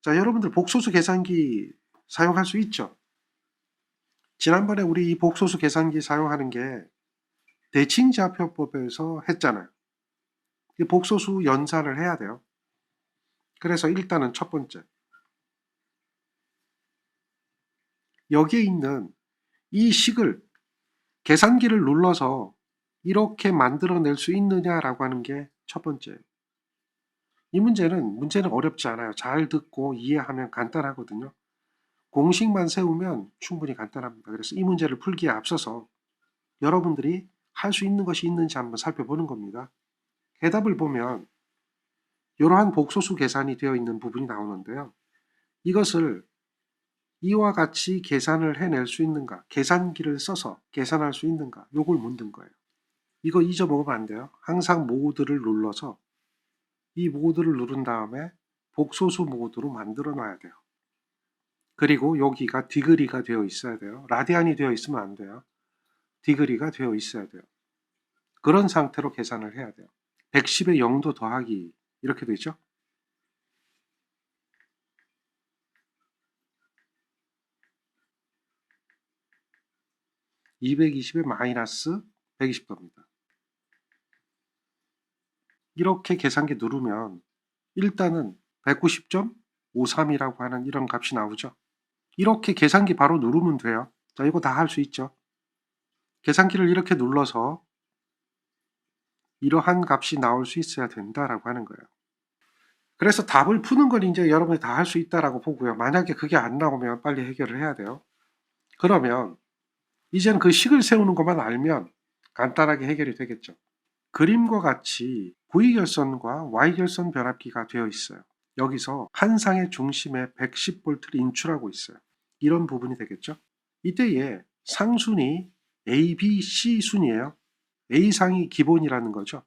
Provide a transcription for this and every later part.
자, 여러분들 복소수 계산기 사용할 수 있죠? 지난번에 우리 이 복소수 계산기 사용하는 게 대칭좌표법에서 했잖아요. 이 복소수 연산을 해야 돼요. 그래서 일단은 첫 번째, 여기에 있는 이 식을 계산기를 눌러서 이렇게 만들어낼 수 있느냐라고 하는 게 첫 번째. 이 문제는 어렵지 않아요. 잘 듣고 이해하면 간단하거든요. 공식만 세우면 충분히 간단합니다. 그래서 이 문제를 풀기에 앞서서 여러분들이 할 수 있는 것이 있는지 한번 살펴보는 겁니다. 해답을 보면 이러한 복소수 계산이 되어 있는 부분이 나오는데요. 이것을 이와 같이 계산을 해낼 수 있는가, 계산기를 써서 계산할 수 있는가, 요걸 묻는 거예요. 이거 잊어먹으면 안 돼요. 항상 모드를 눌러서 이 모드를 누른 다음에 복소수 모드로 만들어 놔야 돼요. 그리고 여기가 디그리가 되어 있어야 돼요. 라디안이 되어 있으면 안 돼요. 디그리가 되어 있어야 돼요. 그런 상태로 계산을 해야 돼요. 110에 0도 더하기 이렇게 되죠. 220에 마이너스 120도입니다. 이렇게 계산기 누르면 일단은 190.53이라고 하는 이런 값이 나오죠. 이렇게 계산기 바로 누르면 돼요. 자, 이거 다 할 수 있죠. 계산기를 이렇게 눌러서 이러한 값이 나올 수 있어야 된다라고 하는 거예요. 그래서 답을 푸는 건 이제 여러분이 다 할 수 있다라고 보고요. 만약에 그게 안 나오면 빨리 해결을 해야 돼요. 그러면 이제는 그 식을 세우는 것만 알면 간단하게 해결이 되겠죠. 그림과 같이 V결선과 Y결선 변압기가 되어 있어요. 여기서 한 상의 중심에 110V를 인출하고 있어요. 이런 부분이 되겠죠. 이때에 상순이 A, B, C 순이에요. A상이 기본이라는 거죠.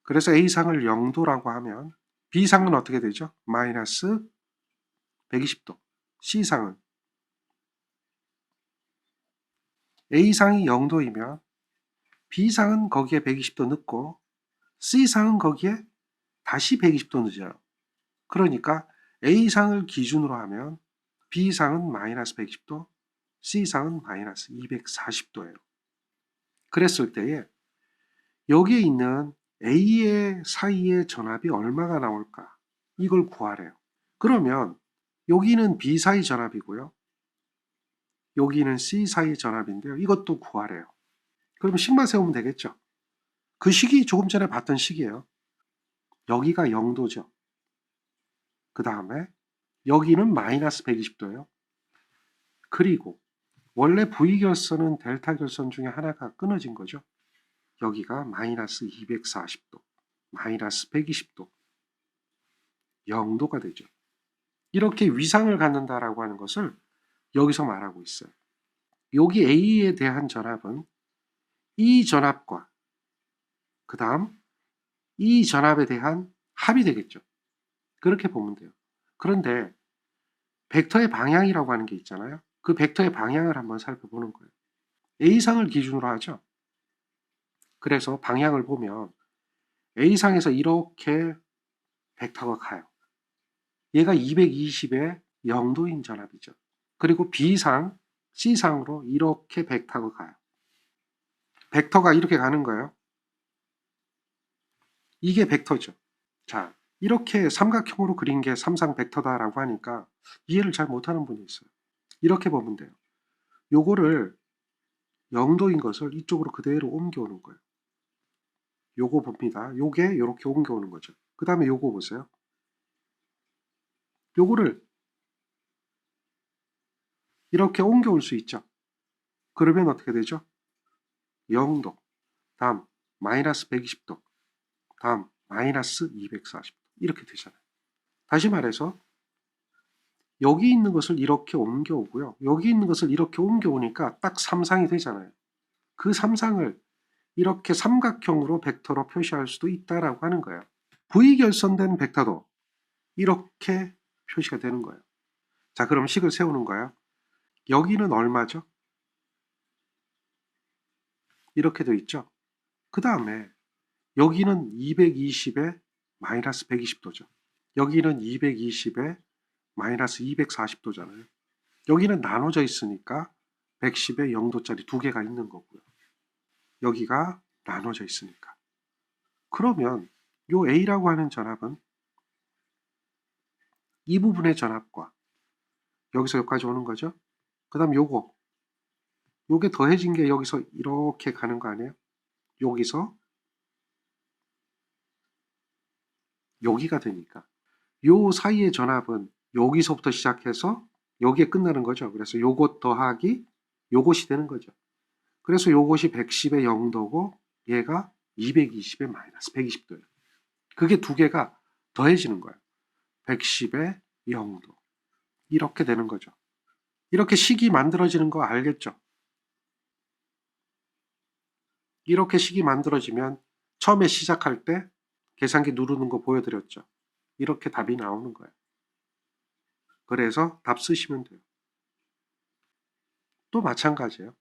그래서 A상을 0도라고 하면 B상은 어떻게 되죠? 마이너스 120도. C상은 A상이 0도이면 B상은 거기에 120도 넣고 C상은 거기에 다시 120도 넣어요. 그러니까 A상을 기준으로 하면 B상은 마이너스 120도, C상은 마이너스 240도예요. 그랬을 때에 여기에 있는 A의 사이의 전압이 얼마가 나올까? 이걸 구하래요. 그러면 여기는 B 사이 전압이고요. 여기는 C 사이 전압인데요. 이것도 구하래요. 그럼 식만 세우면 되겠죠. 그 식이 조금 전에 봤던 식이에요. 여기가 0도죠. 그 다음에 여기는 마이너스 120도예요. 그리고 원래 V결선은 델타 결선 중에 하나가 끊어진 거죠. 여기가 마이너스 240도, 마이너스 120도, 0도가 되죠. 이렇게 위상을 갖는다라고 하는 것을 여기서 말하고 있어요. 여기 A에 대한 전압은 이 전압과 그 다음 이 전압에 대한 합이 되겠죠. 그렇게 보면 돼요. 그런데 벡터의 방향이라고 하는 게 있잖아요. 그 벡터의 방향을 한번 살펴보는 거예요. A상을 기준으로 하죠. 그래서 방향을 보면 A상에서 이렇게 벡터가 가요. 얘가 220에 0도인 전압이죠. 그리고 B상, C상으로 이렇게 벡터가 가요. 벡터가 이렇게 가는 거예요. 이게 벡터죠. 자, 이렇게 삼각형으로 그린 게 삼상 벡터다라고 하니까 이해를 잘 못하는 분이 있어요. 이렇게 보면 돼요. 요거를 0도인 것을 이쪽으로 그대로 옮겨오는 거예요. 요거 봅니다. 요게 이렇게 옮겨오는 거죠. 그 다음에 요거 보세요. 요거를 이렇게 옮겨올 수 있죠. 그러면 어떻게 되죠? 0도, 다음 마이너스 120도, 다음 마이너스 240도 이렇게 되잖아요. 다시 말해서 여기 있는 것을 이렇게 옮겨오고요. 여기 있는 것을 이렇게 옮겨오니까 딱 3상이 되잖아요. 그 3상을 이렇게 삼각형으로 벡터로 표시할 수도 있다라고 하는 거예요. V결선된 벡터도 이렇게 표시가 되는 거예요. 자, 그럼 식을 세우는 거예요. 여기는 얼마죠? 이렇게 되어 있죠. 그 다음에 여기는 220에 마이너스 120도죠. 여기는 220에 마이너스 240도잖아요. 여기는 나눠져 있으니까 110에 0도짜리 두 개가 있는 거고요. 여기가 나눠져 있으니까. 그러면 요 A라고 하는 전압은 이 부분의 전압과 여기서 여기까지 오는 거죠. 그 다음 요게 더해진 게 여기서 이렇게 가는 거 아니에요? 여기서 여기가 되니까 요 사이의 전압은 여기서부터 시작해서 여기에 끝나는 거죠. 그래서 요것 더하기 요것이 되는 거죠. 그래서 요것이 110의 0도고 얘가 220의 마이너스 120도예요. 그게 두 개가 더해지는 거예요. 110의 0도. 이렇게 되는 거죠. 이렇게 식이 만들어지는 거 알겠죠? 이렇게 식이 만들어지면 처음에 시작할 때 계산기 누르는 거 보여드렸죠. 이렇게 답이 나오는 거예요. 그래서 답 쓰시면 돼요. 또 마찬가지예요.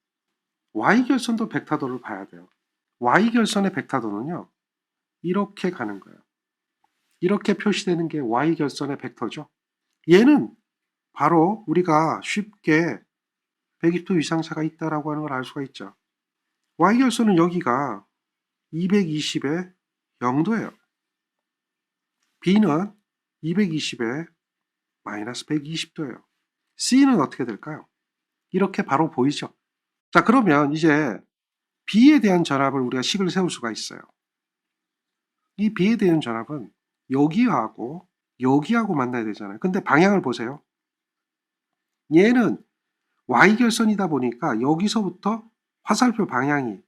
Y결선도 벡터도를 봐야 돼요. Y결선의 벡터도는요. 이렇게 가는 거예요. 이렇게 표시되는 게 Y결선의 벡터죠. 얘는 바로 우리가 쉽게 120도 이상차가 있다라고 하는 걸 알 수가 있죠. Y결선은 여기가 220에 0도예요. B는 220에 마이너스 120도예요. C는 어떻게 될까요? 이렇게 바로 보이죠. 자, 그러면 이제 B에 대한 전압을 우리가 식을 세울 수가 있어요. 이 B에 대한 전압은 여기하고 여기하고 만나야 되잖아요. 근데 방향을 보세요. 얘는 Y결선이다 보니까 여기서부터 화살표 방향이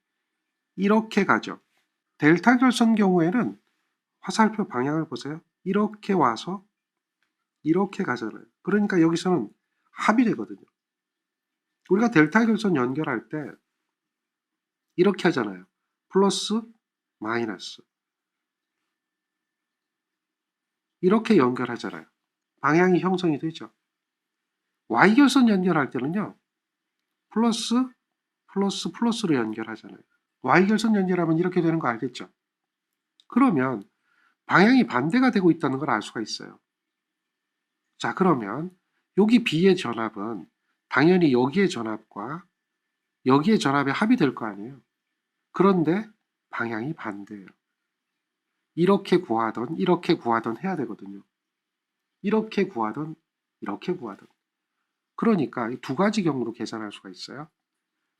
이렇게 가죠. 델타 결선 경우에는 화살표 방향을 보세요. 이렇게 와서 이렇게 가잖아요. 그러니까 여기서는 합이 되거든요. 우리가 델타 결선 연결할 때 이렇게 하잖아요. 플러스, 마이너스. 이렇게 연결하잖아요. 방향이 형성이 되죠. Y결선 연결할 때는요. 플러스, 플러스, 플러스로 연결하잖아요. Y결선 연결하면 이렇게 되는 거 알겠죠? 그러면 방향이 반대가 되고 있다는 걸 알 수가 있어요. 자, 그러면 여기 B의 전압은 당연히 여기의 전압과 여기의 전압의 합이 될 거 아니에요. 그런데 방향이 반대예요. 이렇게 구하던 이렇게 구하던 해야 되거든요. 이렇게 구하던 이렇게 구하던. 그러니까 이 두 가지 경우로 계산할 수가 있어요.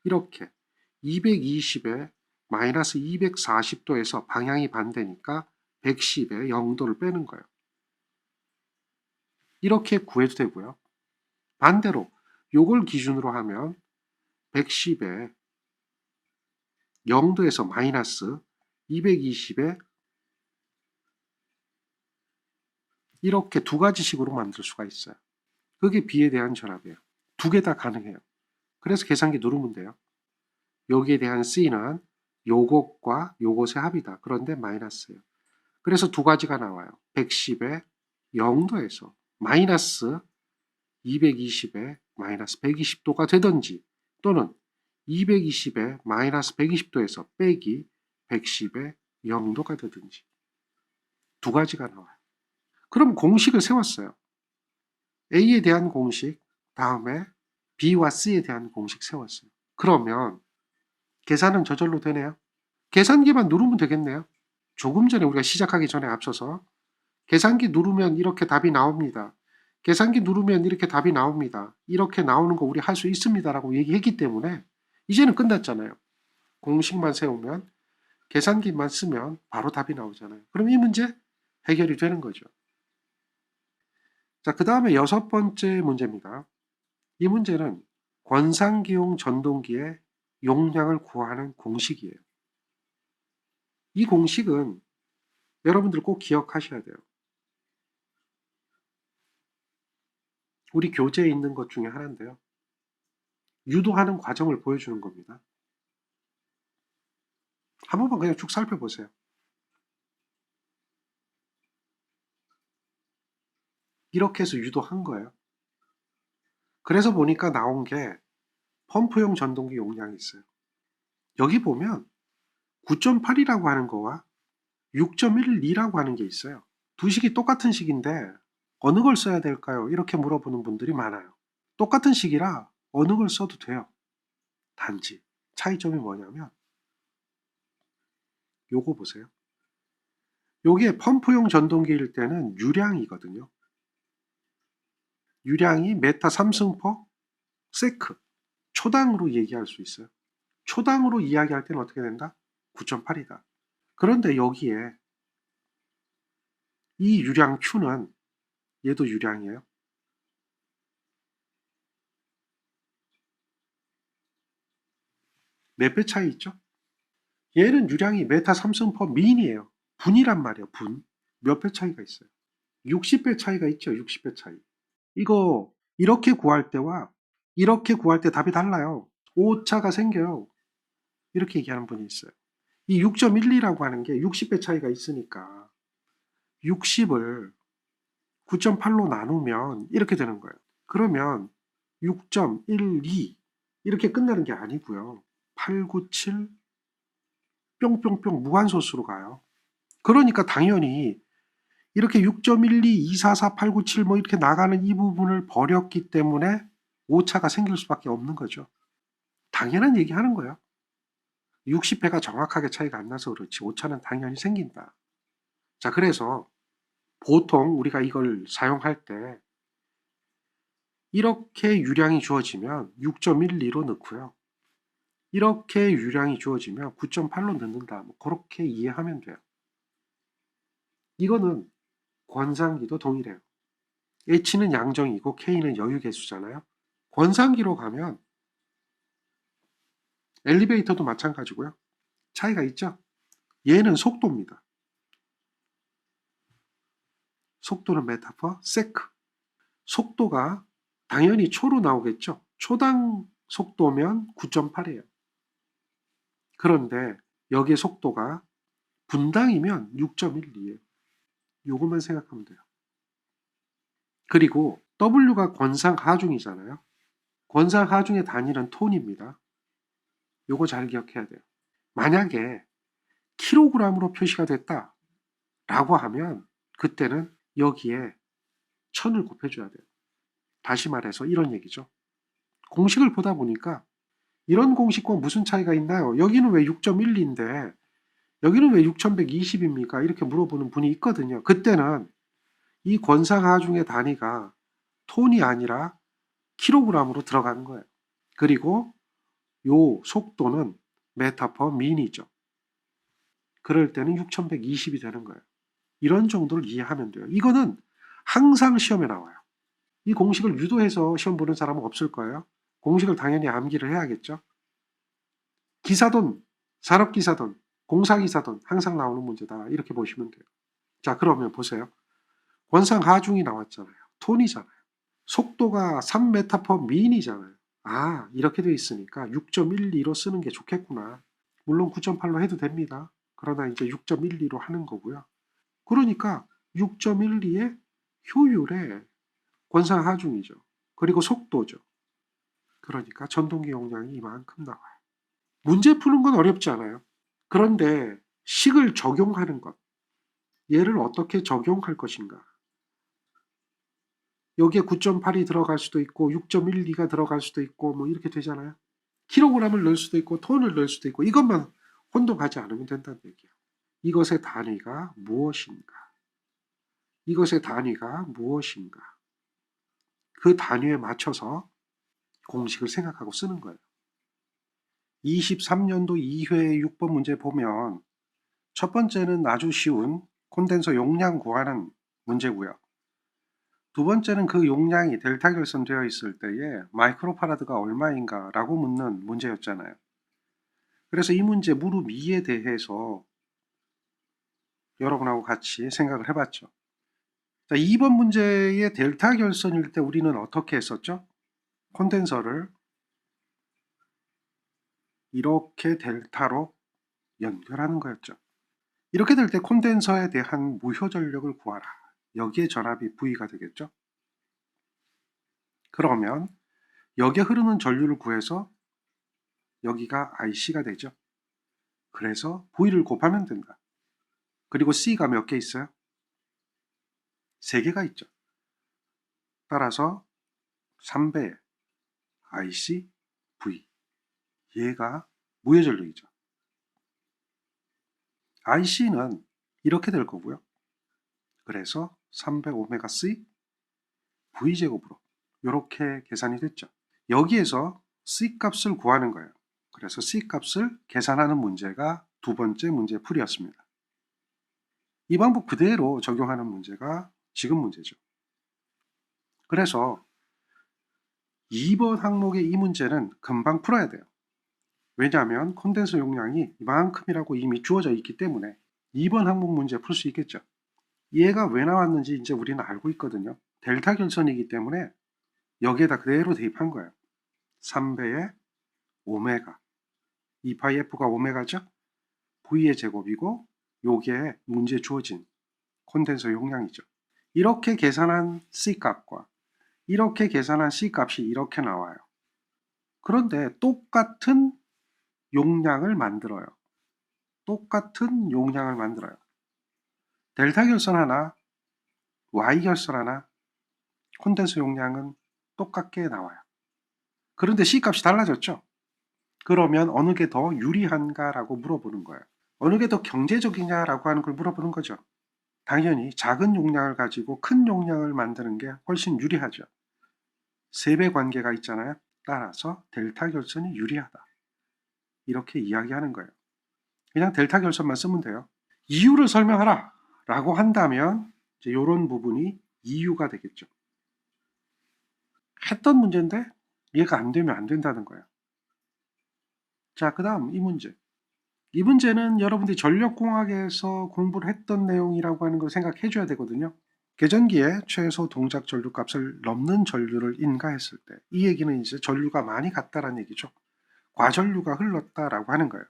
이렇게 220에 마이너스 240도에서 방향이 반대니까 110에 0도를 빼는 거예요. 이렇게 구해도 되고요. 반대로 요걸 기준으로 하면 110에 0도에서 마이너스 220에 이렇게 두 가지식으로 만들 수가 있어요. 그게 B에 대한 전압이에요. 두 개 다 가능해요. 그래서 계산기 누르면 돼요. 여기에 대한 C는 요것과 요것의 합이다. 그런데 마이너스예요. 그래서 두 가지가 나와요. 110에 0도에서 마이너스 220에 마이너스 120도가 되든지 또는 220에 마이너스 120도에서 빼기 110에 0도가 되든지 두 가지가 나와요. 그럼 공식을 세웠어요. A에 대한 공식, 다음에 B와 C에 대한 공식 세웠어요. 그러면 계산은 저절로 되네요. 계산기만 누르면 되겠네요. 조금 전에 우리가 시작하기 전에 앞서서 계산기 누르면 이렇게 답이 나옵니다. 계산기 누르면 이렇게 답이 나옵니다. 이렇게 나오는 거 우리 할 수 있습니다라고 얘기했기 때문에 이제는 끝났잖아요. 공식만 세우면 계산기만 쓰면 바로 답이 나오잖아요. 그럼 이 문제 해결이 되는 거죠. 자, 그 다음에 여섯 번째 문제입니다. 이 문제는 권상기용 전동기의 용량을 구하는 공식이에요. 이 공식은 여러분들 꼭 기억하셔야 돼요. 우리 교재에 있는 것 중에 하나인데요. 유도하는 과정을 보여주는 겁니다. 한 번만 그냥 쭉 살펴보세요. 이렇게 해서 유도한 거예요. 그래서 보니까 나온 게 펌프용 전동기 용량이 있어요. 여기 보면 9.8이라고 하는 거와 6.12라고 하는 게 있어요. 두 식이 똑같은 식인데 어느 걸 써야 될까요? 이렇게 물어보는 분들이 많아요. 똑같은 식이라 어느 걸 써도 돼요. 단지 차이점이 뭐냐면 요거 보세요. 요게 펌프용 전동기일 때는 유량이거든요. 유량이 메타 3승퍼 세크 초당으로 얘기할 수 있어요. 초당으로 이야기할 때는 어떻게 된다? 9.8이다. 그런데 여기에 이 유량 Q는 얘도 유량이에요. 몇 배 차이 있죠? 얘는 유량이 메타 3승퍼 민이에요. 분이란 말이에요. 분. 몇 배 차이가 있어요. 60배 차이가 있죠. 60배 차이. 이거 이렇게 구할 때와 이렇게 구할 때 답이 달라요. 오차가 생겨요. 이렇게 얘기하는 분이 있어요. 이 6.12라고 하는 게 60배 차이가 있으니까 60을 9.8로 나누면 이렇게 되는 거예요. 그러면 6.12 이렇게 끝나는 게 아니고요. 8, 9, 7 뿅뿅뿅 무한소수로 가요. 그러니까 당연히 이렇게 6.12, 244, 897 뭐 이렇게 나가는 이 부분을 버렸기 때문에 오차가 생길 수밖에 없는 거죠. 당연한 얘기 하는 거예요. 60회가 정확하게 차이가 안 나서 그렇지 오차는 당연히 생긴다. 자, 그래서 보통 우리가 이걸 사용할 때 이렇게 유량이 주어지면 6.12로 넣고요. 이렇게 유량이 주어지면 9.8로 넣는다. 뭐 그렇게 이해하면 돼요. 이거는 권상기도 동일해요. H는 양정이고 K는 여유계수잖아요. 권상기로 가면 엘리베이터도 마찬가지고요. 차이가 있죠? 얘는 속도입니다. 속도는 메타퍼 세크. 속도가 당연히 초로 나오겠죠. 초당 속도면 9.8이에요. 그런데 여기에 속도가 분당이면 6.12예요. 요것만 생각하면 돼요. 그리고 W가 권상하중이잖아요. 권상하중의 단위는 톤입니다. 요거 잘 기억해야 돼요. 만약에 킬로그램으로 표시가 됐다 라고 하면 그때는 여기에 1000을 곱해줘야 돼요. 다시 말해서 이런 얘기죠. 공식을 보다 보니까 이런 공식과 무슨 차이가 있나요? 여기는 왜 6.12인데 여기는 왜 6120입니까? 이렇게 물어보는 분이 있거든요. 그때는 이 권상하중의 단위가 톤이 아니라 킬로그램으로 들어가는 거예요. 그리고 요 속도는 메타 퍼 민이죠. 그럴 때는 6120이 되는 거예요. 이런 정도를 이해하면 돼요. 이거는 항상 시험에 나와요. 이 공식을 유도해서 시험 보는 사람은 없을 거예요. 공식을 당연히 암기를 해야겠죠. 기사돈, 산업기사돈, 공사기사돈 항상 나오는 문제다. 이렇게 보시면 돼요. 자, 그러면 보세요. 권상하중이 나왔잖아요. 톤이잖아요. 속도가 3m per min이잖아요. 아, 이렇게 돼 있으니까 6.12로 쓰는 게 좋겠구나. 물론 9.8로 해도 됩니다. 그러나 이제 6.12로 하는 거고요. 그러니까 6.12의 효율의 권상하중이죠. 그리고 속도죠. 그러니까 전동기 용량이 이만큼 나와요. 문제 푸는 건 어렵지 않아요. 그런데 식을 적용하는 것, 얘를 어떻게 적용할 것인가. 여기에 9.8이 들어갈 수도 있고 6.12가 들어갈 수도 있고 뭐 이렇게 되잖아요. 킬로그램을 넣을 수도 있고 톤을 넣을 수도 있고 이것만 혼동하지 않으면 된다는 얘기예요. 이것의 단위가 무엇인가? 이것의 단위가 무엇인가? 그 단위에 맞춰서 공식을 생각하고 쓰는 거예요. 23년도 2회 6번 문제 보면 첫 번째는 아주 쉬운 콘덴서 용량 구하는 문제고요. 두 번째는 그 용량이 델타 결선되어 있을 때에 마이크로파라드가 얼마인가 라고 묻는 문제였잖아요. 그래서 이 문제 무릎 2에 대해서 여러분하고 같이 생각을 해봤죠. 자, 2번 문제의 델타 결선일 때 우리는 어떻게 했었죠? 콘덴서를 이렇게 델타로 연결하는 거였죠. 이렇게 될 때 콘덴서에 대한 무효 전력을 구하라. 여기에 전압이 V가 되겠죠. 그러면 여기에 흐르는 전류를 구해서 여기가 IC가 되죠. 그래서 V를 곱하면 된다. 그리고 C가 몇 개 있어요? 3개가 있죠. 따라서 3배의 IC, V. 얘가 무해전력이죠. IC는 이렇게 될 거고요. 그래서 300 오메가 C V제곱으로 이렇게 계산이 됐죠. 여기에서 C 값을 구하는 거예요. 그래서 C 값을 계산하는 문제가 두 번째 문제 풀이였습니다. 이 방법 그대로 적용하는 문제가 지금 문제죠. 그래서 2번 항목의 이 문제는 금방 풀어야 돼요. 왜냐하면 콘덴서 용량이 이만큼이라고 이미 주어져 있기 때문에 2번 항목 문제 풀 수 있겠죠. 얘가 왜 나왔는지 이제 우리는 알고 있거든요. 델타 결선이기 때문에 여기에다 그대로 대입한 거예요. 3배의 오메가 2파이 F가 오메가죠. V의 제곱이고 요게 문제 주어진 콘덴서 용량이죠. 이렇게 계산한 C 값과 이렇게 계산한 C 값이 이렇게 나와요. 그런데 똑같은 용량을 만들어요. 똑같은 용량을 만들어요. 델타 결선 하나, Y 결선 하나, 콘덴서 용량은 똑같게 나와요. 그런데 C 값이 달라졌죠? 그러면 어느 게 더 유리한가라고 물어보는 거예요. 어느 게 더 경제적이냐라고 하는 걸 물어보는 거죠. 당연히 작은 용량을 가지고 큰 용량을 만드는 게 훨씬 유리하죠. 세배 관계가 있잖아요. 따라서 델타 결선이 유리하다. 이렇게 이야기하는 거예요. 그냥 델타 결선만 쓰면 돼요. 이유를 설명하라 라고 한다면 이제 이런 부분이 이유가 되겠죠. 했던 문제인데 얘가 안 되면 안 된다는 거예요. 자, 그 다음 이 문제. 이 문제는 여러분들이 전력공학에서 공부를 했던 내용이라고 하는 걸 생각해 줘야 되거든요. 계전기에 최소 동작 전류 값을 넘는 전류를 인가했을 때 이 얘기는 이제 전류가 많이 갔다라는 얘기죠. 과전류가 흘렀다라고 하는 거예요.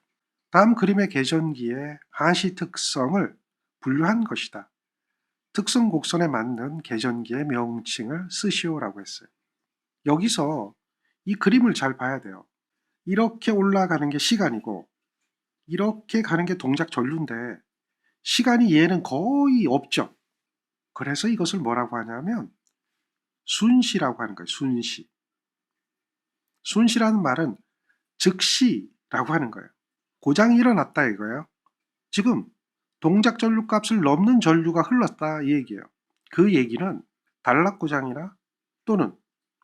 다음 그림의 계전기의 한시 특성을 분류한 것이다. 특성 곡선에 맞는 계전기의 명칭을 쓰시오라고 했어요. 여기서 이 그림을 잘 봐야 돼요. 이렇게 올라가는 게 시간이고 이렇게 가는 게 동작 전류인데 시간이 얘는 거의 없죠. 그래서 이것을 뭐라고 하냐면 순시라고 하는 거예요. 순시. 순시라는 말은 즉시라고 하는 거예요. 고장이 일어났다 이거예요. 지금 동작 전류 값을 넘는 전류가 흘렀다 이 얘기예요. 그 얘기는 단락 고장이나 또는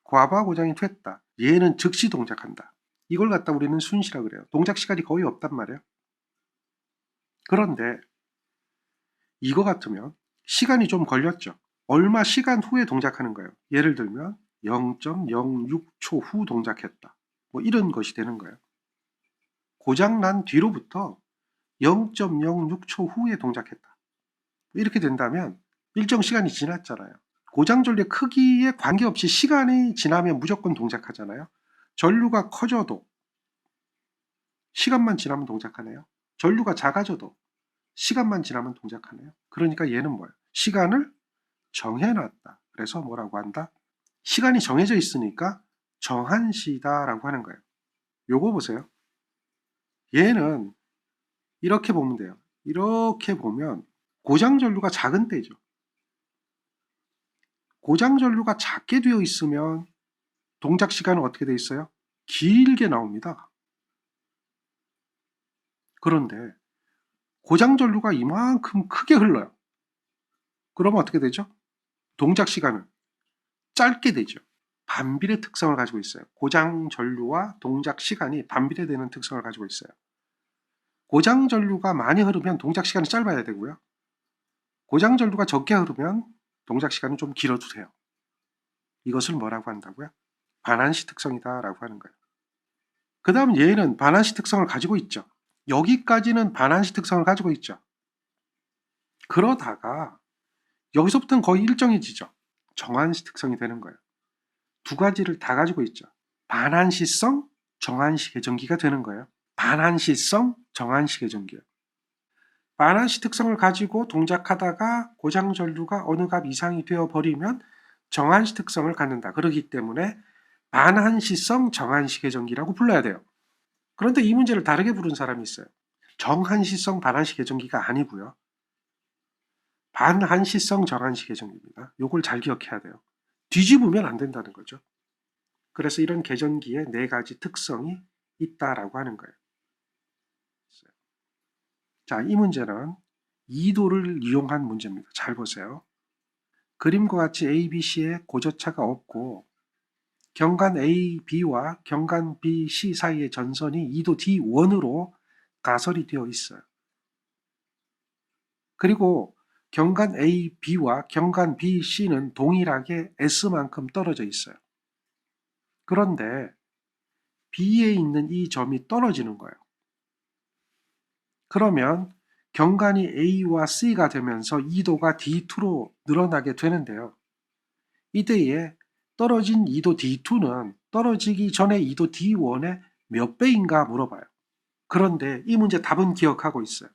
과바 고장이 됐다. 얘는 즉시 동작한다. 이걸 갖다 우리는 순시라 그래요. 동작 시간이 거의 없단 말이에요. 그런데 이거 같으면 시간이 좀 걸렸죠. 얼마 시간 후에 동작하는 거예요. 예를 들면 0.06초 후 동작했다. 뭐 이런 것이 되는 거예요. 고장 난 뒤로부터 0.06초 후에 동작했다. 이렇게 된다면 일정 시간이 지났잖아요. 고장 전류의 크기에 관계없이 시간이 지나면 무조건 동작하잖아요. 전류가 커져도 시간만 지나면 동작하네요. 전류가 작아져도 시간만 지나면 동작하네요. 그러니까 얘는 뭐예요? 시간을 정해놨다. 그래서 뭐라고 한다? 시간이 정해져 있으니까 정한시다라고 하는 거예요. 요거 보세요. 얘는 이렇게 보면 돼요. 이렇게 보면 고장 전류가 작은 때죠. 고장 전류가 작게 되어 있으면 동작 시간은 어떻게 되어 있어요? 길게 나옵니다. 그런데 고장 전류가 이만큼 크게 흘러요. 그러면 어떻게 되죠? 동작 시간은 짧게 되죠. 반비례 특성을 가지고 있어요. 고장 전류와 동작 시간이 반비례되는 특성을 가지고 있어요. 고장 전류가 많이 흐르면 동작 시간이 짧아야 되고요. 고장 전류가 적게 흐르면 동작 시간은 좀 길어주세요. 이것을 뭐라고 한다고요? 반환시 특성이다라고 하는 거예요. 그 다음 얘는 반환시 특성을 가지고 있죠. 여기까지는 반환시 특성을 가지고 있죠. 그러다가 여기서부터는 거의 일정해지죠. 정한시 특성이 되는 거예요. 두 가지를 다 가지고 있죠. 반환시성, 정한시 계전기가 되는 거예요. 반환시성, 정한시 계전기예요. 반환시 특성을 가지고 동작하다가 고장 전류가 어느 값 이상이 되어버리면 정한시 특성을 갖는다. 그렇기 때문에 반환시성 정한시 계전기라고 불러야 돼요. 그런데 이 문제를 다르게 부른 사람이 있어요. 정한시성 반환시 계전기가 아니고요. 반한시성 정한시 계전기입니다. 이걸 잘 기억해야 돼요. 뒤집으면 안 된다는 거죠. 그래서 이런 계전기에 네 가지 특성이 있다라고 하는 거예요. 자, 이 문제는 이도를 이용한 문제입니다. 잘 보세요. 그림과 같이 A, B, C에 고저차가 없고 경간 A, B와 경간 B, C 사이의 전선이 2도 D1으로 가설이 되어 있어요. 그리고 경간 A, B와 경간 B, C는 동일하게 S만큼 떨어져 있어요. 그런데 B에 있는 이 점이 떨어지는 거예요. 그러면 경간이 A와 C가 되면서 2도가 D2로 늘어나게 되는데요. 이때에 떨어진 2도 D2는 떨어지기 전에 2도 D1의 몇 배인가 물어봐요. 그런데 이 문제 답은 기억하고 있어요.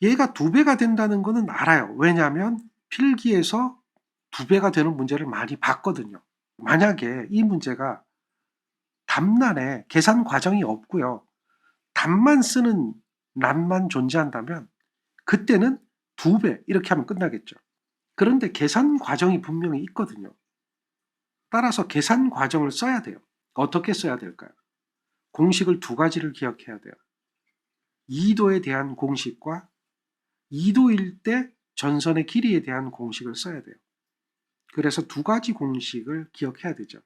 얘가 2배가 된다는 것은 알아요. 왜냐하면 필기에서 2배가 되는 문제를 많이 봤거든요. 만약에 이 문제가 답란에 계산 과정이 없고요. 답만 쓰는 란만 존재한다면 그때는 2배 이렇게 하면 끝나겠죠. 그런데 계산 과정이 분명히 있거든요. 따라서 계산 과정을 써야 돼요. 어떻게 써야 될까요? 공식을 2가지를 기억해야 돼요. 2도에 대한 공식과 2도일 때 전선의 길이에 대한 공식을 써야 돼요. 그래서 2가지 공식을 기억해야 되죠.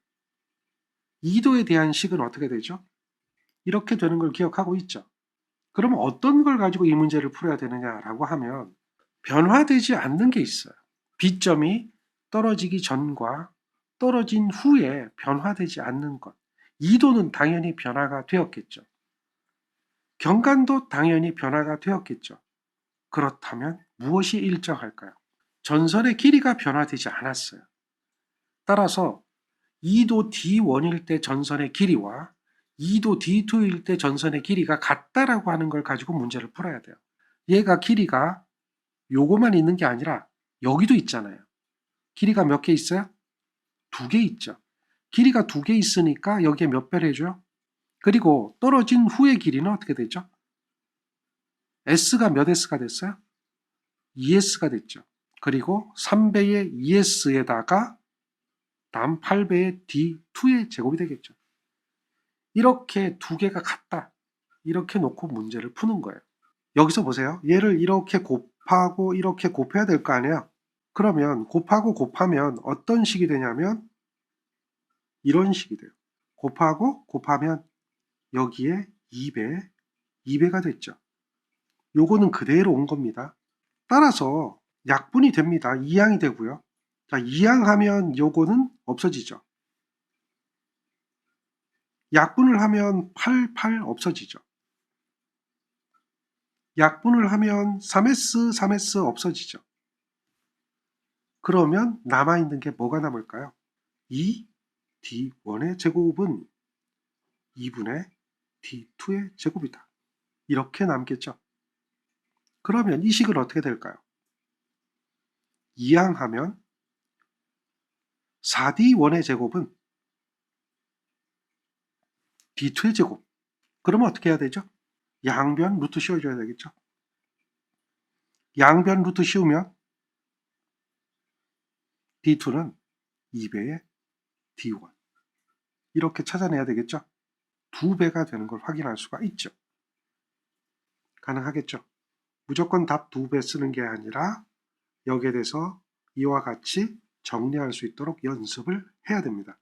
2도에 대한 식은 어떻게 되죠? 이렇게 되는 걸 기억하고 있죠. 그러면 어떤 걸 가지고 이 문제를 풀어야 되느냐라고 하면 변화되지 않는 게 있어요. B점이 떨어지기 전과 떨어진 후에 변화되지 않는 것. 2도는 당연히 변화가 되었겠죠. 경간도 당연히 변화가 되었겠죠. 그렇다면 무엇이 일정할까요? 전선의 길이가 변화되지 않았어요. 따라서 2도 D1일 때 전선의 길이와 2도 D2일 때 전선의 길이가 같다라고 하는 걸 가지고 문제를 풀어야 돼요. 얘가 길이가 요거만 있는 게 아니라 여기도 있잖아요. 길이가 몇 개 있어요? 2개 있죠. 길이가 2개 있으니까 여기에 몇 배를 해줘요? 그리고 떨어진 후의 길이는 어떻게 되죠? S가 몇 S가 됐어요? 2S가 됐죠. 그리고 3배의 2S에다가 다음 8배의 D2의 제곱이 되겠죠. 이렇게 2개가 같다. 이렇게 놓고 문제를 푸는 거예요. 여기서 보세요. 얘를 이렇게 곱하고 이렇게 곱해야 될 거 아니에요. 그러면 곱하고 곱하면 어떤 식이 되냐면 이런 식이 돼요. 곱하고 곱하면 여기에 2배가 됐죠. 요거는 그대로 온 겁니다. 따라서 약분이 됩니다. 2양이 되고요. 자, 2양하면 요거는 없어지죠. 약분을 하면 8 없어지죠. 약분을 하면 3S, 3S 없어지죠. 그러면 남아있는 게 뭐가 남을까요? 2D1의 제곱은 2분의 D2의 제곱이다. 이렇게 남겠죠. 그러면 이 식은 어떻게 될까요? 2항하면 4D1의 제곱은 D2의 제곱. 그러면 어떻게 해야 되죠? 양변 루트 씌워줘야 되겠죠. 양변 루트 씌우면 D2는 2배의 D1. 이렇게 찾아내야 되겠죠. 2배가 되는 걸 확인할 수가 있죠. 가능하겠죠. 무조건 답 2배 쓰는 게 아니라 여기에 대해서 이와 같이 정리할 수 있도록 연습을 해야 됩니다.